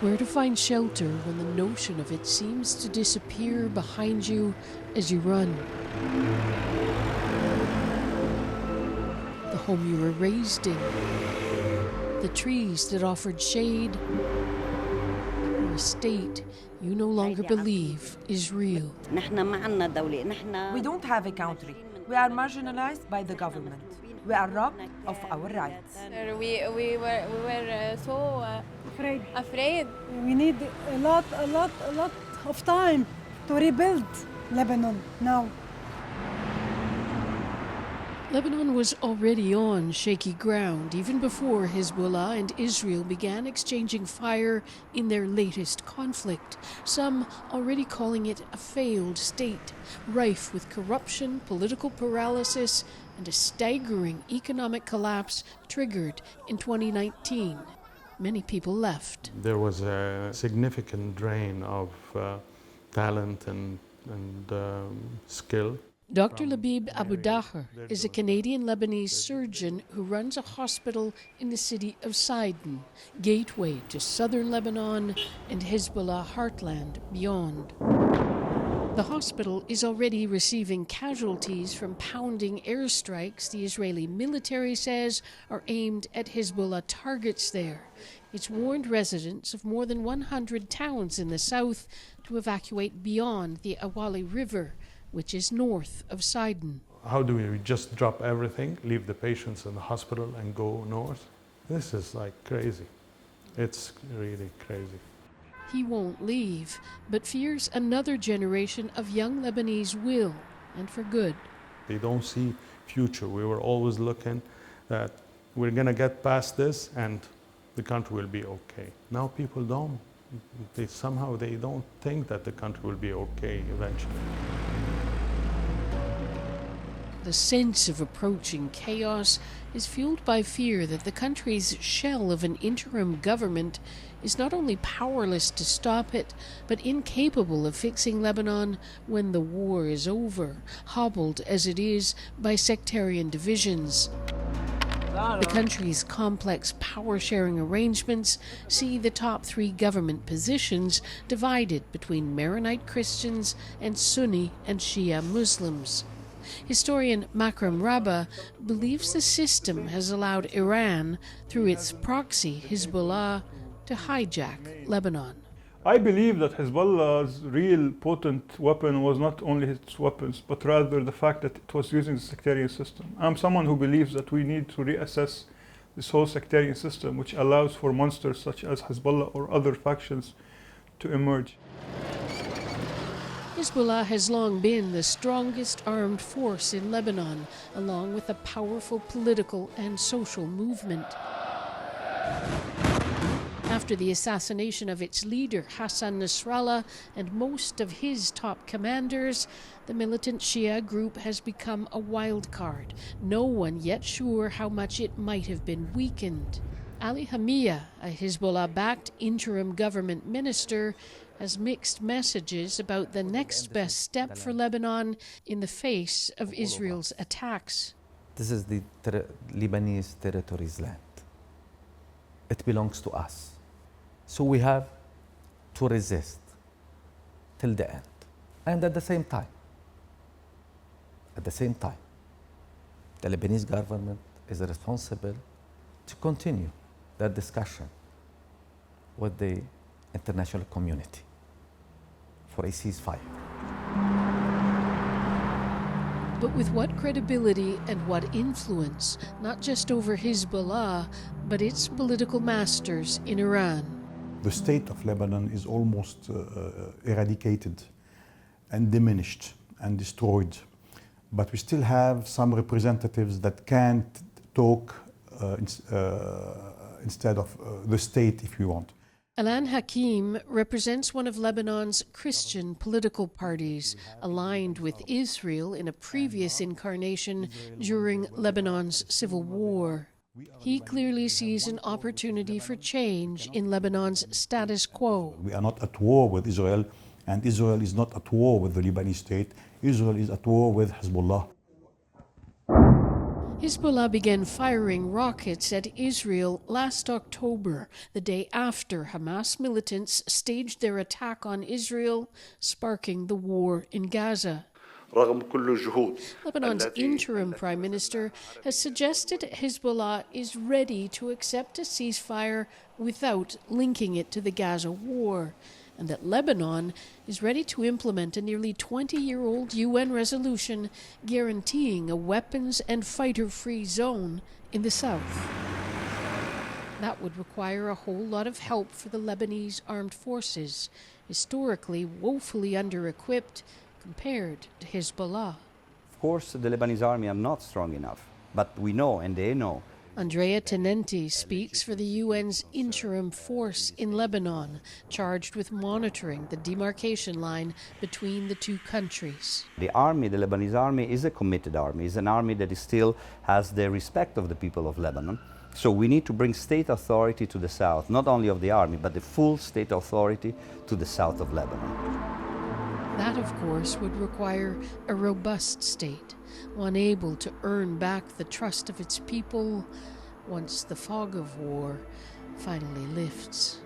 Where to find shelter when the notion of it seems to disappear behind you as you run. The home you were raised in. The trees that offered shade. Or a state you no longer believe is real. We don't have a country. We are marginalized by the government. We are robbed of our rights. We were so afraid. We need a lot of time to rebuild Lebanon now. Lebanon was already on shaky ground even before Hezbollah and Israel began exchanging fire in their latest conflict, some already calling it a failed state, rife with corruption, political paralysis, and a staggering economic collapse triggered in 2019. Many people left. There was a significant drain of talent and skill. Dr. Labib Abu Daher is a Canadian-Lebanese surgeon who runs a hospital in the city of Sidon, gateway to southern Lebanon and Hezbollah heartland beyond. The hospital is already receiving casualties from pounding airstrikes the Israeli military says are aimed at Hezbollah targets there. It's warned residents of more than 100 towns in the south to evacuate beyond the Awali River, which is north of Sidon. How do we just drop everything, leave the patients in the hospital and go north? This is like crazy. It's really crazy. He won't leave, but fears another generation of young Lebanese will, and for good. They don't see future. We were always looking that we're gonna get past this and the country will be okay. Now people don't. They don't think that the country will be okay eventually. The sense of approaching chaos is fueled by fear that the country's shell of an interim government is not only powerless to stop it, but incapable of fixing Lebanon when the war is over, hobbled as it is by sectarian divisions. The country's complex power-sharing arrangements see the top three government positions divided between Maronite Christians and Sunni and Shia Muslims. Historian Makram Rabba believes the system has allowed Iran, through its proxy Hezbollah, to hijack Lebanon. I believe that Hezbollah's real potent weapon was not only its weapons, but rather the fact that it was using the sectarian system. I'm someone who believes that we need to reassess this whole sectarian system, which allows for monsters such as Hezbollah or other factions to emerge. Hezbollah has long been the strongest armed force in Lebanon, along with a powerful political and social movement. After the assassination of its leader, Hassan Nasrallah, and most of his top commanders, the militant Shia group has become a wild card. No one yet sure how much it might have been weakened. Ali Hamia, a Hezbollah-backed interim government minister, has mixed messages about the next best step for Lebanon in the face of Israel's attacks. This is the Lebanese territory's land. It belongs to us. So we have to resist till the end. And at the same time, the Lebanese government is responsible to continue that discussion with the international community for a ceasefire. But with what credibility and what influence, not just over Hezbollah, but its political masters in Iran? The state of Lebanon is almost eradicated and diminished and destroyed. But we still have some representatives that can't talk instead of the state, if you want. Alan Hakim represents one of Lebanon's Christian political parties, aligned with Israel in a previous incarnation during Lebanon's civil war. He clearly sees an opportunity for change in Lebanon's status quo. We are not at war with Israel, and Israel is not at war with the Lebanese state. Israel is at war with Hezbollah. Hezbollah began firing rockets at Israel last October, the day after Hamas militants staged their attack on Israel, sparking the war in Gaza. Lebanon's interim prime minister has suggested Hezbollah is ready to accept a ceasefire without linking it to the Gaza war, and that Lebanon is ready to implement a nearly 20-year-old UN resolution guaranteeing a weapons and fighter-free zone in the south. That would require a whole lot of help for the Lebanese armed forces, historically woefully under-equipped compared to Hezbollah. Of course, the Lebanese army are not strong enough, but we know, and they know. Andrea Tenenti speaks for the UN's interim force in Lebanon, charged with monitoring the demarcation line between the two countries. The army, the Lebanese army, is a committed army. It's an army that still has the respect of the people of Lebanon. So we need to bring state authority to the south, not only of the army, but the full state authority to the south of Lebanon. That, of course, would require a robust state, one able to earn back the trust of its people once the fog of war finally lifts.